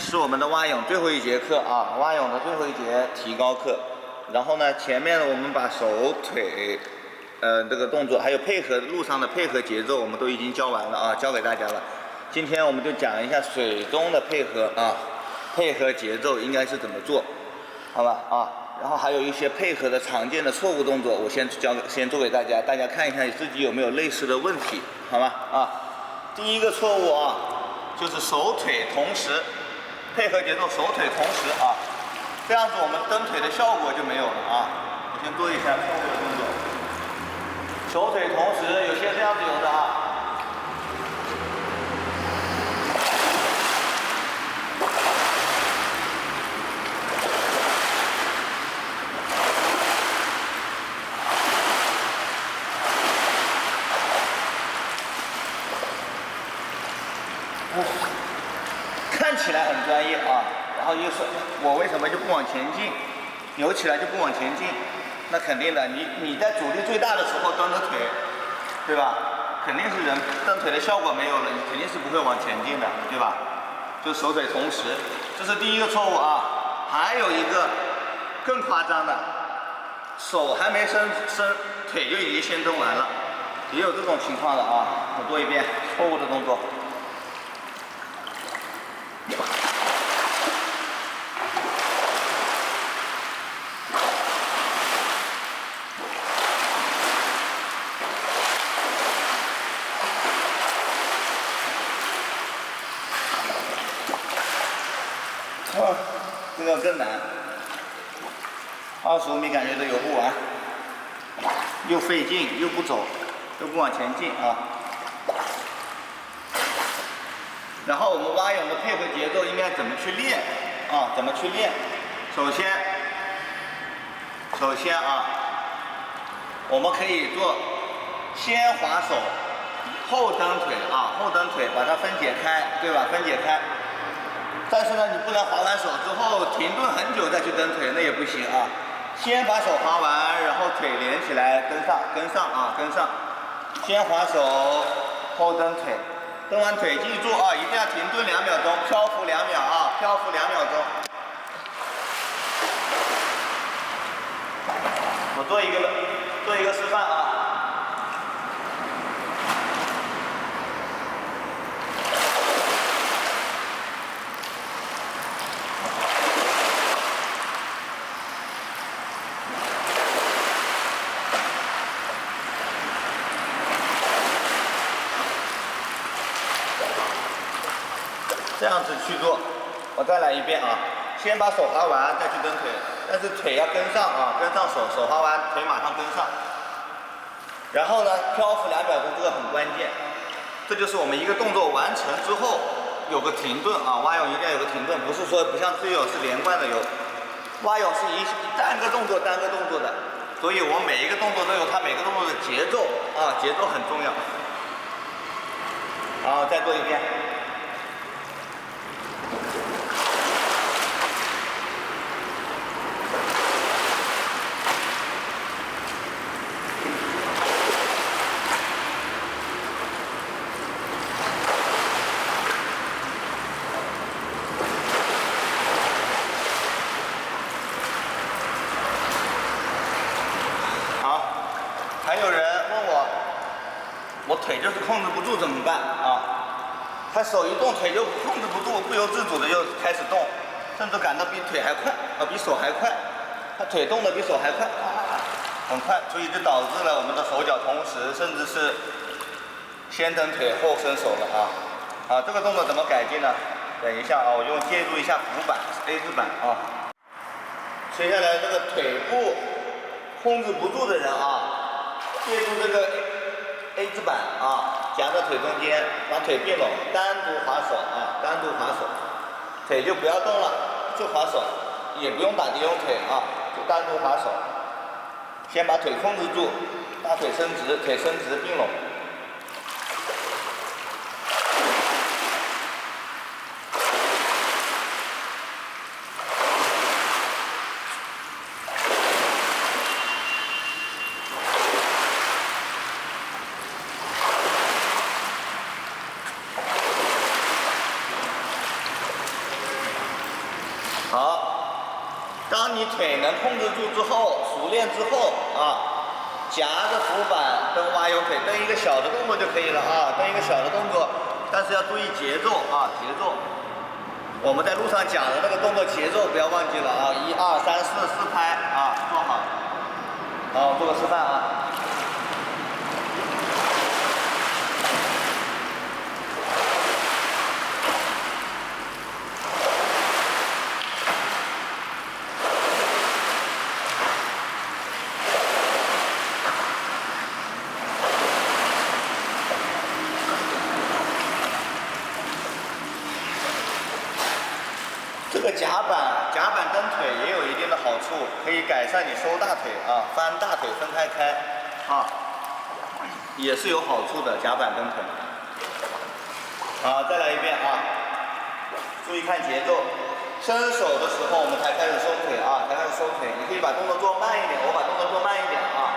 是我们的蛙泳最后一节课啊，蛙泳的最后一节提高课。然后呢，前面我们把手腿，这个动作还有配合路上的配合节奏，我们都已经教完了啊，教给大家了。今天我们就讲一下水中的配合啊，配合节奏应该是怎么做，好吧啊？然后还有一些配合的常见的错误动作，我先做给大家，大家看一下自己有没有类似的问题，好吗？啊，第一个错误啊，就是手腿同时配合节奏，手腿同时啊，这样子我们蹬腿的效果就没有了啊。我先做一下错误的动作，手腿同时，有些这样子游的啊。看起来很专业啊，然后又说我为什么就不往前进，游起来就不往前进？那肯定的，你在阻力最大的时候蹬着腿，对吧？肯定是人蹬腿的效果没有了，你肯定是不会往前进的，对吧？就手腿同时，这是第一个错误啊。还有一个更夸张的，手还没伸，腿就已经先蹬完了，也有这种情况的啊。我做一遍错误的动作。这个更难，25米感觉都游不完，又费劲，又不走，又不往前进啊。然后我们蛙泳的配合节奏应该怎么去练啊？怎么去练？首先啊，我们可以做先划手，后蹬腿啊，后蹬腿把它分解开，对吧？分解开。但是呢，你不能划完手之后停顿很久再去蹬腿，那也不行啊。先把手划完，然后腿连起来跟上啊，跟上。先划手，后蹬腿，蹬完腿记住啊，一定要停顿2秒钟，漂浮2秒啊，漂浮2秒钟。我做一个示范啊。这样子去做，我再来一遍啊！先把手划完，再去蹬腿，但是腿要跟上啊，跟上手，手划完，腿马上跟上。然后呢，漂浮2秒钟，这个很关键。这就是我们一个动作完成之后有个停顿啊，蛙泳一定要有个停顿，不是说不像自由泳是连贯的游，蛙泳是单个动作的，所以我们每一个动作都有它每个动作的节奏啊，节奏很重要。好，再做一遍。还有人问我腿就是控制不住怎么办啊？他手一动腿就控制不住，不由自主的又开始动，甚至感到比腿还快啊，比手还快，他腿动的比手还快，很快，所以就导致了我们的手脚同时，甚至是先蹬腿后伸手了啊。这个动作怎么改进呢？等一下啊，我借助一下浮板 A 字板啊。接下来这个腿部控制不住的人啊，借助这个 A 字板啊，夹在腿中间，把腿并拢，单独划手啊，单独划手，腿就不要动了，就划手，也不用打蝶泳腿啊，就单独划手。先把腿控制住，大腿伸直，腿伸直并拢。好，当你腿能控制住之后，熟练之后啊，夹着扶板蹬蛙泳腿，蹬一个小的动作就可以了啊，蹬一个小的动作，但是要注意节奏啊，节奏。我们在路上讲的那个动作节奏不要忘记了啊，1、2、3、4拍啊，做好。好，做个示范啊。这个夹板蹬腿也有一定的好处，可以改善你收大腿啊，翻大腿分开开啊，也是有好处的。夹板蹬腿。好，再来一遍啊，注意看节奏。伸手的时候我们才开始收腿啊，才开始收腿。你可以把动作做慢一点，我把动作做慢一点啊。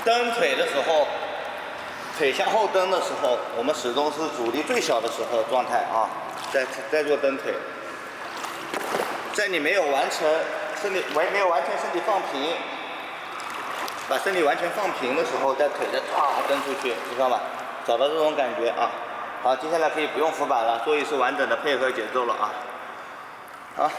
蹬腿的时候，腿向后蹬的时候，我们始终是阻力最小的时候状态啊，在做蹬腿，在你没有完成身体放平，把身体完全放平的时候，在腿再蹬出去，知道吧？找到这种感觉啊。好，接下来可以不用扶板了，做一次完整的配合节奏了啊。好。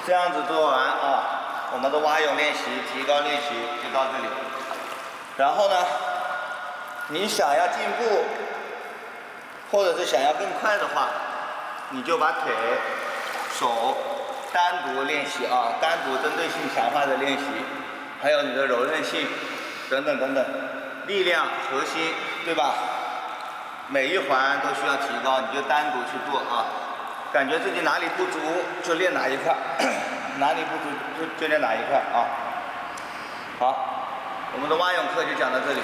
这样子做完啊，我们的蛙泳练习、提高练习就到这里。然后呢，你想要进步，或者是想要更快的话，你就把腿、手单独练习啊，单独针对性强化的练习，还有你的柔韧性等等等等，力量、核心，对吧？每一环都需要提高，你就单独去做啊。感觉自己哪里不足就练哪一块，哪里不足就练哪一块啊。好，我们的蛙泳课就讲到这里。